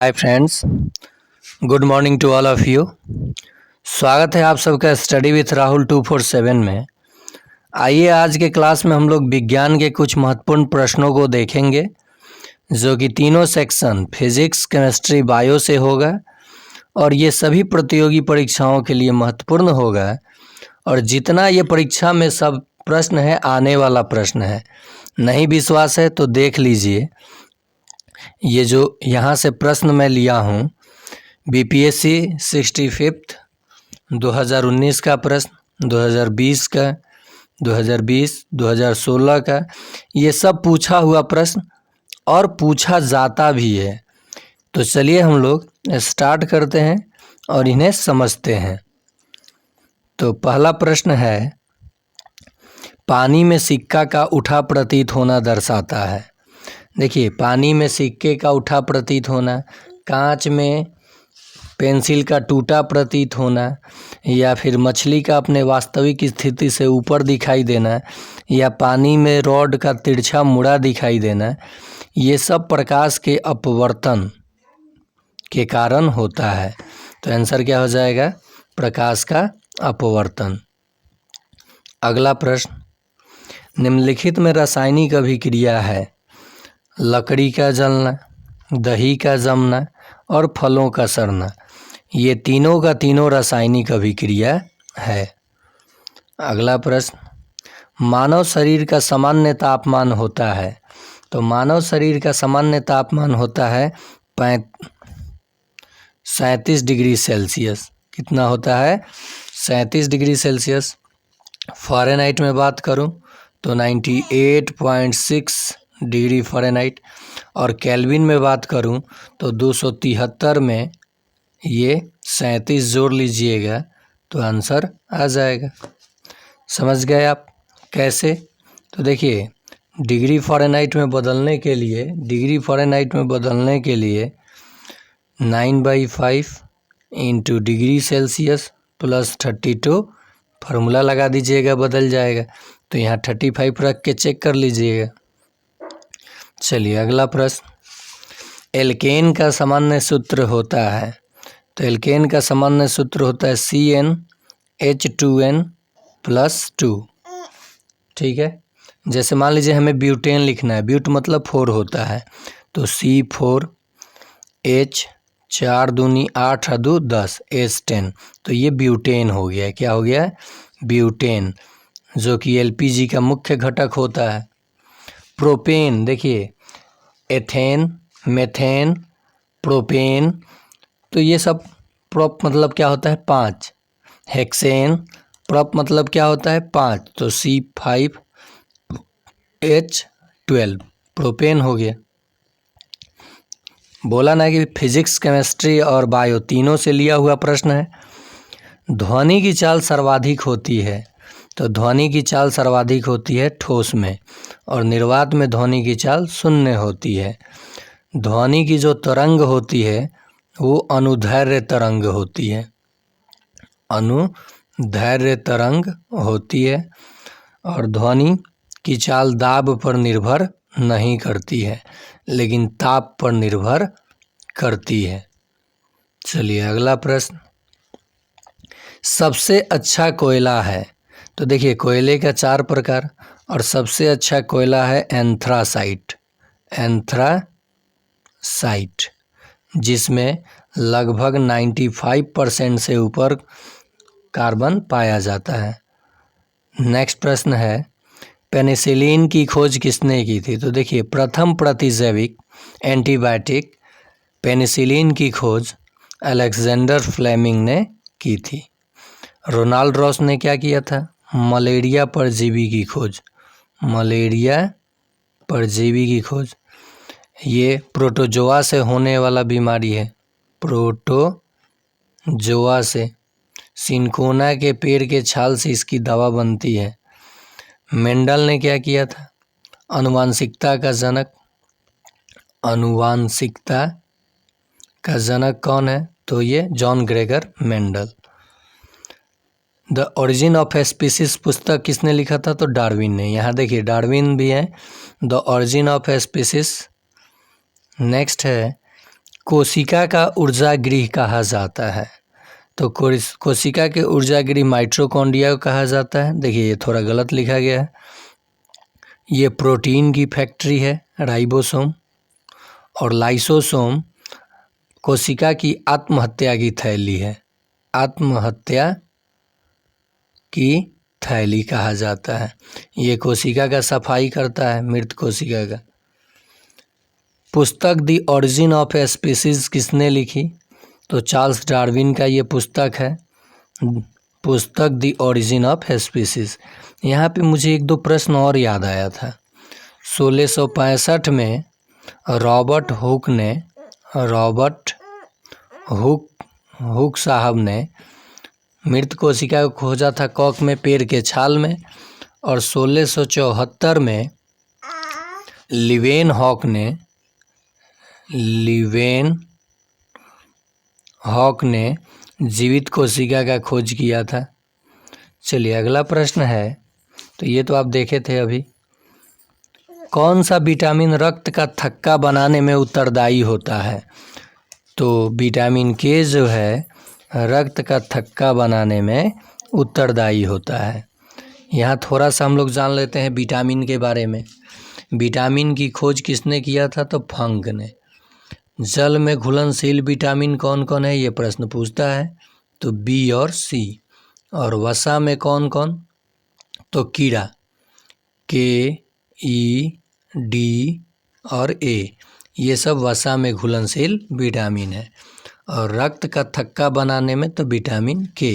Hi friends, good morning to all of you. स्वागत है आप सबका स्टडी विथ राहुल 247 में। आइए आज के क्लास में हम लोग विज्ञान के कुछ महत्वपूर्ण प्रश्नों को देखेंगे जो कि तीनों सेक्शन फिजिक्स, केमिस्ट्री, बायो से होगा और ये सभी प्रतियोगी परीक्षाओं के लिए महत्वपूर्ण होगा। और जितना ये परीक्षा में सब प्रश्न है आने वाला प्रश्न है। नहीं विश्वास है तो देख लीजिए, ये जो यहाँ से प्रश्न मैं लिया हूँ बीपीएससी 65th 2019 का प्रश्न, 2020 का, 2020, 2016 का, ये सब पूछा हुआ प्रश्न और पूछा जाता भी है। तो चलिए हम लोग स्टार्ट करते हैं और इन्हें समझते हैं। तो पहला प्रश्न है, पानी में सिक्का का उठा प्रतीत होना दर्शाता है। देखिए, पानी में सिक्के का उठा प्रतीत होना, कांच में पेंसिल का टूटा प्रतीत होना, या फिर मछली का अपने वास्तविक स्थिति से ऊपर दिखाई देना, या पानी में रॉड का तिरछा मुड़ा दिखाई देना, ये सब प्रकाश के अपवर्तन के कारण होता है। तो आंसर क्या हो जाएगा? प्रकाश का अपवर्तन। अगला प्रश्न, निम्नलिखित में रासायनिक अभिक्रिया है लकड़ी का जलना, दही का जमना और फलों का सड़ना। ये तीनों का तीनों रासायनिक अभिक्रिया है। अगला प्रश्न, मानव शरीर का सामान्य तापमान होता है। तो मानव शरीर का सामान्य तापमान होता है 37 डिग्री सेल्सियस। कितना होता है? 37 डिग्री सेल्सियस। फ़ारेनहाइट में बात करूं तो 98.6 डिग्री फ़ारेनहाइट, और केल्विन में बात करूं तो 273 में ये 37 जोड़ लीजिएगा तो आंसर आ जाएगा। समझ गए आप कैसे? तो देखिए, डिग्री फ़ारेनहाइट में बदलने के लिए 9/5 into degree Celsius plus 32 formula लगा दीजिएगा, बदल जाएगा। तो यहाँ 35 रख के चेक कर लीजिएगा। चलिए अगला प्रश्न, एल्केन का सामान्य सूत्र होता है। तो एल्केन का सामान्य सूत्र होता है CnH2n+2। ठीक है, जैसे मान लीजिए हमें ब्यूटेन लिखना है, ब्यूट मतलब 4 होता है, तो C4H 4 दूनी 8 2 10 H10। तो ये ब्यूटेन हो गया। क्या हो गया? ब्यूटेन, जो कि एलपीजी का मुख्य घटक होता है। प्रोपेन, देखिए एथेन, मेथेन, प्रोपेन, तो ये सब प्रोप मतलब क्या होता है? 5। हेक्सेन, प्रोप मतलब क्या होता है? 5। तो C5H12 प्रोपेन हो गया। बोला ना कि फिजिक्स, केमिस्ट्री और बायो तीनों से लिया हुआ प्रश्न है। ध्वनि की चाल सर्वाधिक होती है। तो ध्वनि की चाल सर्वाधिक होती है ठोस में, और निर्वात में ध्वनि की चाल शून्य होती है। ध्वनि की जो तरंग होती है वो अनुदैर्घ्य तरंग होती है, अनुदैर्घ्य तरंग होती है। और ध्वनि की चाल दाब पर निर्भर नहीं करती है, लेकिन ताप पर निर्भर करती है। चलिए अगला प्रश्न, सबसे अच्छा कोयला है। तो देखिए, कोयले का 4 प्रकार, और सबसे अच्छा कोयला है एंथ्रासाइट। एंथ्रासाइट, जिसमें लगभग 95% से ऊपर कार्बन पाया जाता है। नेक्स्ट प्रश्न है, पेनिसिलिन की खोज किसने की थी? तो देखिए, प्रथम प्रतिजैविक एंटीबायोटिक पेनिसिलिन की खोज अलेक्जेंडर फ्लेमिंग ने की थी। रोनाल्ड रॉस ने क्या किया था? मलेरिया परजीवी की खोज। मलेरिया परजीवी की खोज, ये प्रोटोजोआ से होने वाला बीमारी है। प्रोटोजोआ से, सिनकोना के पेड़ के छाल से इसकी दवा बनती है। मेंडल ने क्या किया था? आनुवांशिकता का जनक। आनुवांशिकता का जनक कौन है? तो ये John Gregor Mendel. The origin of species पुस्तक किसने लिखा था? तो डार्विन ने। यहाँ देखिए, डार्विन भी है। The origin of species. Next है, कोशिका का ऊर्जा गृह कहा जाता है? तो कोशिका के ऊर्जा गृह माइटोकॉन्ड्रिया को कहा जाता है। देखिए ये थोड़ा गलत लिखा गया है, ये प्रोटीन की फैक्ट्री है राइबोसोम, और लाइसोसोम कोशिका की आत्महत्या की थैली है। आत्महत्या की थैली कहा जाता है। ये कोशिका का सफाई करता है, मृत कोशिका का। पुस्तक the origin of a species किसने लिखी? तो चार्ल्स डार्विन का ये पुस्तक है, पुस्तक the origin of a species. यहाँ पे मुझे एक दो प्रश्न और याद आया था। 1665 में रॉबर्ट हुक साहब ने मृत कोशिका को खोजा था कॉक में पेड़ के छाल में, और 1674 में लिवेन हॉक ने जीवित कोशिका का खोज किया था। चलिए अगला प्रश्न है, तो ये तो आप देखे थे अभी। कौन सा विटामिन रक्त का थक्का बनाने में उत्तरदायी होता है? तो विटामिन के जो है रक्त का थक्का बनाने में उत्तरदायी होता है। यहाँ थोड़ा सा हम लोग जान लेते हैं विटामिन के बारे में। विटामिन की खोज किसने किया था? तो फंक ने। जल में घुलनशील विटामिन कौन कौन है, ये प्रश्न पूछता है, तो बी और सी। और वसा में कौन कौन? तो कीड़ा, के, ई, डी और ए, ये सब वसा में घुलनशील विटामिन है। और रक्त का थक्का बनाने में तो विटामिन के।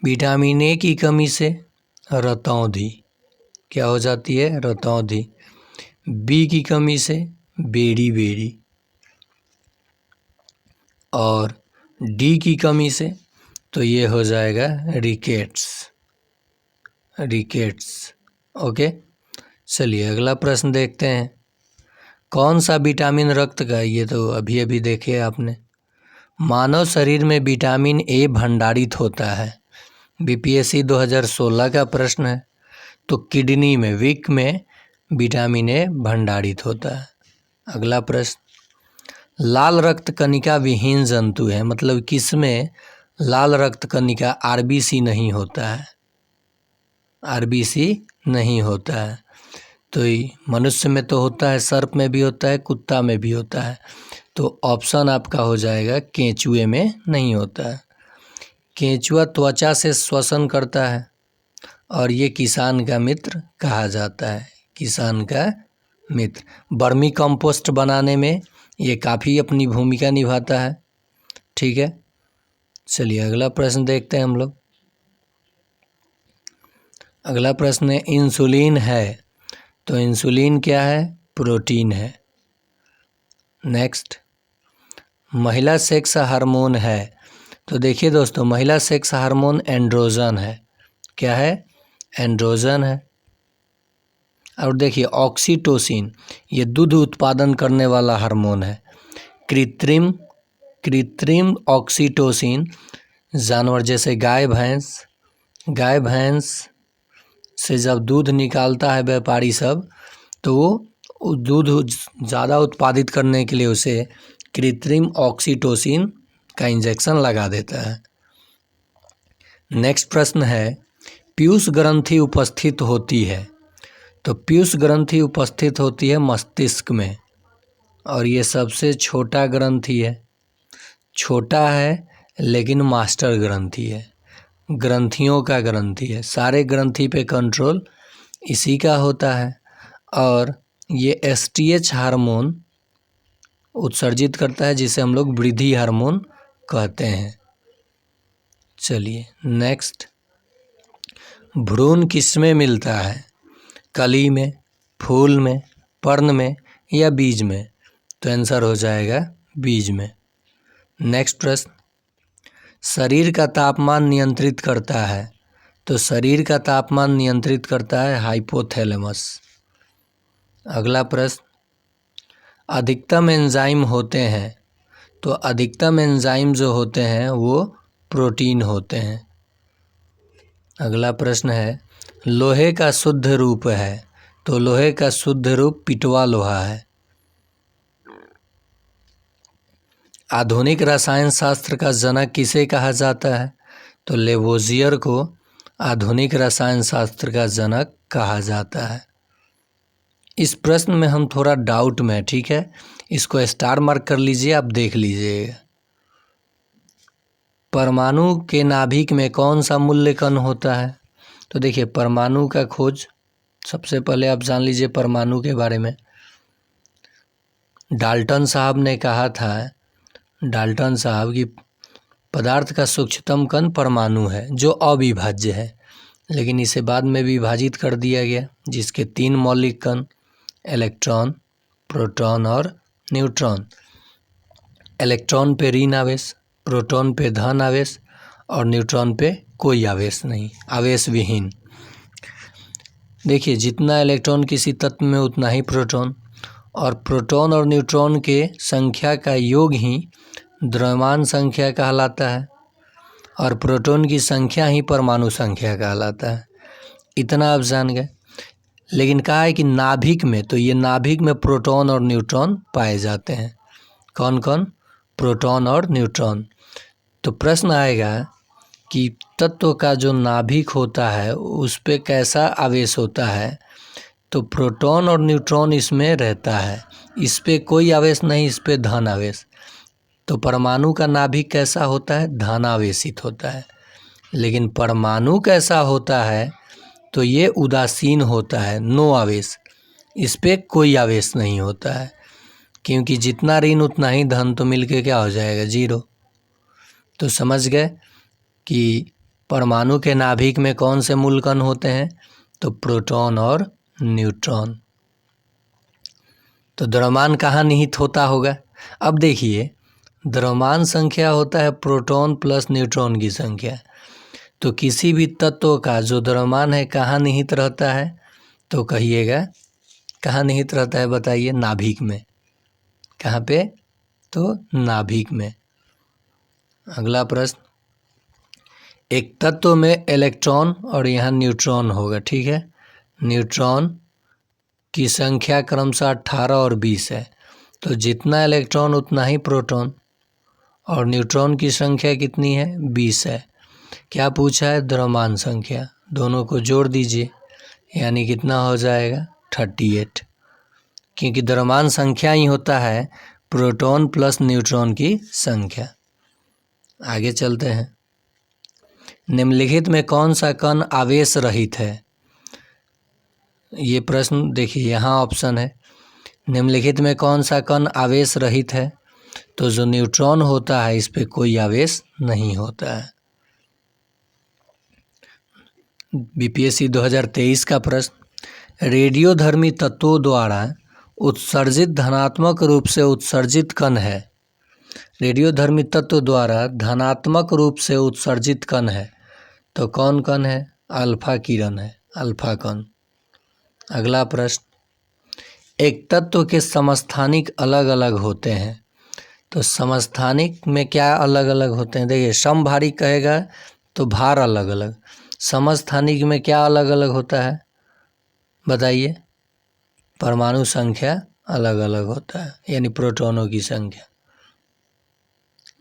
विटामिन ए की कमी से रतौंधी क्या हो जाती है? रतौंधी। बी की कमी से बेरी, और डी की कमी से तो ये हो जाएगा रिकेट्स। ओके, चलिए अगला प्रश्न देखते हैं। कौन सा विटामिन रक्त का, ये तो अभी देखे आपने। मानव शरीर में विटामिन ए भंडारित होता है। बीपीएससी 2016 का प्रश्न है। तो किडनी में, विक में विटामिन ए भंडारित होता है। अगला प्रश्न, लाल रक्त कणिका विहीन जंतु है, मतलब किसमें लाल रक्त कणिका आरबीसी नहीं होता है? आरबीसी नहीं होता है। तो मनुष्य में तो होता है, सर्प में भी होता है, कुत्ता में भी होता है। तो ऑप्शन आपका हो जाएगा केंचुए में नहीं होता है। केंचुआ त्वचा से श्वसन करता है, और ये किसान का मित्र कहा जाता है, किसान का मित्र। वर्मी कंपोस्ट बनाने में ये काफ़ी अपनी भूमिका निभाता है। ठीक है, चलिए अगला प्रश्न देखते हैं हम लोग। अगला प्रश्न है, इंसुलिन है, तो इंसुलिन क्या है? प्रोटीन है। नेक्स्ट, महिला सेक्स हार्मोन है, तो देखिए दोस्तों, महिला सेक्स हार्मोन एंड्रोजन है। क्या है? एंड्रोजन है। और देखिए ऑक्सीटोसिन, ये दूध उत्पादन करने वाला हार्मोन है। कृत्रिम ऑक्सीटोसिन जानवर जैसे गाय भैंस से जब दूध निकालता है व्यापारी सब, तो वो दूध ज़्यादा उत्पादित करने के लिए उसे कृत्रिम ऑक्सीटोसिन का इंजेक्शन लगा देता है। नेक्स्ट प्रश्न है, पीयूष ग्रंथि उपस्थित होती है, तो पीयूष ग्रंथि उपस्थित होती है मस्तिष्क में, और ये सबसे छोटा ग्रंथि है। छोटा है लेकिन मास्टर ग्रंथि है, ग्रंथियों का ग्रंथि है। सारे ग्रंथि पे कंट्रोल इसी का होता है, और ये एसटीएच हार्मोन उत्सर्जित करता है, जिसे हम लोग वृद्धि हार्मोन कहते हैं। चलिए नेक्स्ट, भ्रूण किसमें मिलता है? कली में, फूल में, पर्ण में या बीज में? तो आंसर हो जाएगा बीज में। नेक्स्ट प्रश्न, शरीर का तापमान नियंत्रित करता है, तो शरीर का तापमान नियंत्रित करता है हाइपोथैलेमस। अगला प्रश्न, अधिकतम एंजाइम होते हैं, तो अधिकतम एंजाइम जो होते हैं वो प्रोटीन होते हैं। अगला प्रश्न है, लोहे का शुद्ध रूप है, तो लोहे का शुद्ध रूप पिटवा लोहा है। आधुनिक रसायन शास्त्र का जनक किसे कहा जाता है? तो लेवोजियर को आधुनिक रसायन शास्त्र का जनक कहा जाता है। इस प्रश्न में हम थोड़ा डाउट में, ठीक है, इसको स्टार मार्क कर लीजिए, आप देख लीजिएगा। परमाणु के नाभिक में कौन सा मूल्य कण होता है? तो देखिए, परमाणु का खोज सबसे पहले आप जान लीजिए परमाणु के बारे में। डाल्टन साहब ने कहा था, डाल्टन साहब की पदार्थ का सूक्ष्मतम कण परमाणु है जो अविभाज्य है, लेकिन इसे बाद में विभाजित कर दिया गया, जिसके 3 मौलिक कण इलेक्ट्रॉन, प्रोटॉन और न्यूट्रॉन। इलेक्ट्रॉन पे ऋण आवेश, प्रोटॉन पे धन आवेश और न्यूट्रॉन पे कोई आवेश नहीं, आवेश विहीन। देखिए, जितना इलेक्ट्रॉन किसी तत्व में उतना ही प्रोटॉन, और प्रोटॉन और न्यूट्रॉन के संख्या का योग ही द्रव्यमान संख्या कहलाता है, और प्रोटॉन की संख्या ही परमाणु संख्या कहलाता है। इतना आप जान गए। लेकिन कहा है कि नाभिक में, तो ये नाभिक में प्रोटॉन और न्यूट्रॉन पाए जाते हैं। कौन कौन? प्रोटॉन और न्यूट्रॉन। तो प्रश्न आएगा कि तत्व का जो नाभिक होता है उस पे कैसा आवेश होता है? तो प्रोटॉन और न्यूट्रॉन इसमें रहता है, इस पे कोई आवेश नहीं, इस पे धन आवेश। तो परमाणु का नाभिक कैसा होता है? धनावेशित होता है। लेकिन परमाणु कैसा होता है? तो ये उदासीन होता है, नो आवेश, इस पे कोई आवेश नहीं होता है, क्योंकि जितना ऋण उतना ही धन, तो मिलके क्या हो जाएगा? 0। तो समझ गए कि परमाणु के नाभिक में कौन से मूल कण होते हैं? तो प्रोटॉन और न्यूट्रॉन। तो द्रव्यमान कहाँ निहित होता होगा? अब देखिए, द्रव्यमान संख्या होता है प्रोटॉन प्लस न्यूट्रॉन की संख्या। तो किसी भी तत्व का जो द्रव्यमान है कहाँ निहित रहता है? तो कहिएगा कहाँ निहित रहता है, बताइए? नाभिक में। कहाँ पे? तो नाभिक में। अगला प्रश्न, एक तत्व में इलेक्ट्रॉन और यहाँ न्यूट्रॉन होगा, ठीक है। न्यूट्रॉन की संख्या क्रमशः 18 और 20 है। तो जितना इलेक्ट्रॉन उतना ही प्रोटॉन, और न्यूट्रॉन की संख्या कितनी है? 20 है। क्या पूछा है? द्रव्यमान संख्या। दोनों को जोड़ दीजिए, यानी कितना हो जाएगा? 38, क्योंकि द्रव्यमान संख्या ही होता है प्रोटॉन प्लस न्यूट्रॉन की संख्या। आगे चलते हैं। निम्नलिखित में कौन सा कण आवेश रहित है? ये प्रश्न देखिए, यहाँ ऑप्शन है, निम्नलिखित में कौन सा कण आवेश रहित है? तो जो न्यूट्रॉन होता है इस पे कोई आवेश नहीं होता है। बीपीएससी 2023 का प्रश्न, रेडियोधर्मी तत्वों द्वारा उत्सर्जित धनात्मक रूप से उत्सर्जित कण है। रेडियोधर्मी तत्व द्वारा धनात्मक रूप से उत्सर्जित कण है, तो कौन कण है? अल्फा किरण है, अल्फा कण। अगला प्रश्न, एक तत्व के समस्थानिक अलग अलग होते हैं। तो समस्थानिक में क्या अलग अलग होते हैं? देखिए, समभारिक कहेगा तो भार अलग अलग, समस्थानिक में क्या अलग अलग होता है? बताइए? परमाणु संख्या अलग अलग होता है, यानी प्रोटॉनों की संख्या।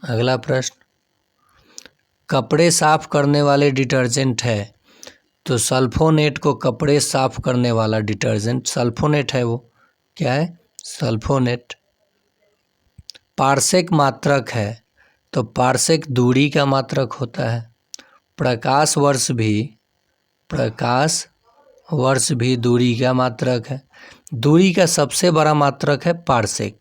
अगला प्रश्न, कपड़े साफ करने वाले डिटर्जेंट है। तो सल्फोनेट को कपड़े साफ करने वाला डिटर्जेंट सल्फोनेट है, वो क्या है? सल्फोनेट। पार्सेक मात्रक है, तो पार्सेक दूरी का मात्रक होता है। प्रकाश वर्ष भी दूरी का मात्रक है। दूरी का सबसे बड़ा मात्रक है पार्सेक,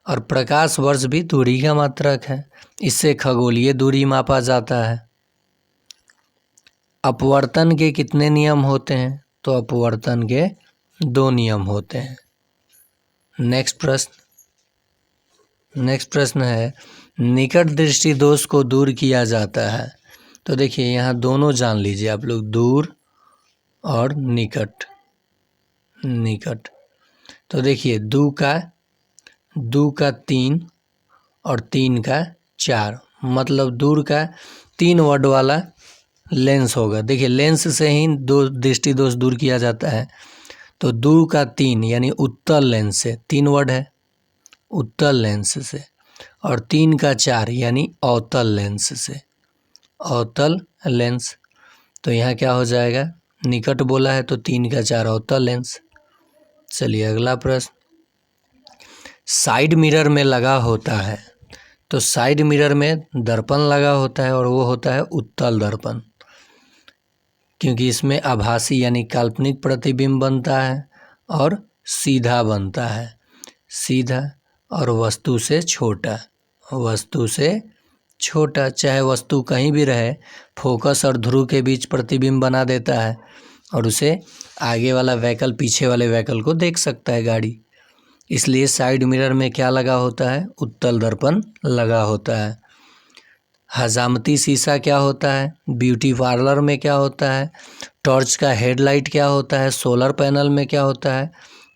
और प्रकाश वर्ष भी दूरी का मात्रक है। इससे खगोलीय दूरी मापा जाता है। अपवर्तन के कितने नियम होते हैं? तो अपवर्तन के 2 नियम होते हैं। नेक्स्ट प्रश्न है, निकट दृष्टि दोष को दूर किया जाता है। तो देखिए, यहाँ दोनों जान लीजिए आप लोग, दूर और निकट। तो देखिए, 2 का 3 और 3 का 4, मतलब दूर का 3 वर्ड वाला लेंस होगा। देखिए, लेंस से ही दृष्टि दोष दूर किया जाता है। तो 2 का 3 यानी उत्तल लेंस से, 3 वर्ड है, उत्तल लेंस से। और 3 का 4 यानी अवतल लेंस से, अवतल लेंस। तो यहाँ क्या हो जाएगा, निकट बोला है तो 3 का 4 अवतल लेंस। चलिए अगला प्रश्न, साइड मिरर में लगा होता है, तो साइड मिरर में दर्पण लगा होता है और वो होता है उत्तल दर्पण, क्योंकि इसमें आभासी यानी काल्पनिक प्रतिबिंब बनता है और सीधा बनता है, सीधा और वस्तु से छोटा, वस्तु से छोटा। चाहे वस्तु कहीं भी रहे, फोकस और ध्रुव के बीच प्रतिबिंब बना देता है और उसे आगे वाला व्हीकल पीछे वाले व्हीकल को देख सकता है गाड़ी। इसलिए साइड मिरर में क्या लगा होता है, उत्तल दर्पण लगा होता है। हजामती शीशा क्या होता है, ब्यूटी पार्लर में क्या होता है, टॉर्च का हेडलाइट क्या होता है, सोलर पैनल में क्या होता है,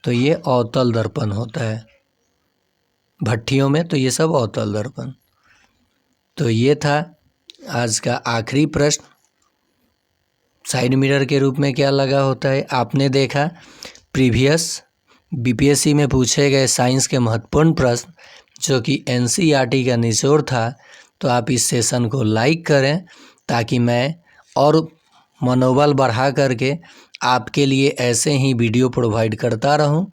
तो ये अवतल दर्पण होता है। भट्ठियों में तो ये सब अवतल दर्पण। तो ये था आज का आखिरी प्रश्न, साइड मिरर के रूप में क्या लगा होता है। आपने देखा प्रीवियस बीपीएससी में पूछे गए साइंस के महत्वपूर्ण प्रश्न जो कि एनसीईआरटी का निचोड़ था। तो आप इस सेशन को लाइक करें ताकि मैं और मनोबल बढ़ा करके आपके लिए ऐसे ही वीडियो प्रोवाइड करता रहूं।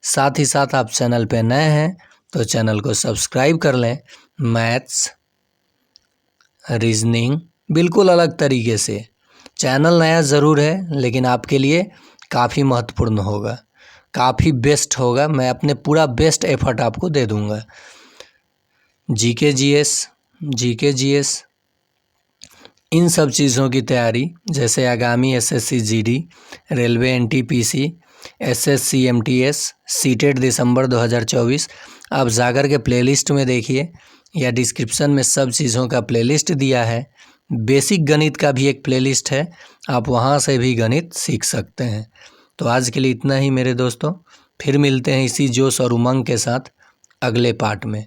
साथ ही साथ आप चैनल पे नए हैं तो चैनल को सब्सक्राइब कर लें। मैथ्स, रीजनिंग बिल्कुल अलग तरीके से, चैनल नया ज़रूर है लेकिन आपके लिए काफ़ी महत्वपूर्ण होगा, काफ़ी बेस्ट होगा। मैं अपने पूरा बेस्ट एफर्ट आपको दे दूंगा। जीके जीएस इन सब चीज़ों की तैयारी, जैसे आगामी SSC GD, railway NTPC, SSC MTS, CTET दिसंबर 2024, आप जाकर के प्लेलिस्ट में देखिए या डिस्क्रिप्शन में सब चीज़ों का प्लेलिस्ट दिया है। बेसिक गणित का भी एक प्लेलिस्ट है, आप वहाँ से भी गणित सीख सकते हैं। तो आज के लिए इतना ही मेरे दोस्तों, फिर मिलते हैं इसी जोश और उमंग के साथ अगले पार्ट में।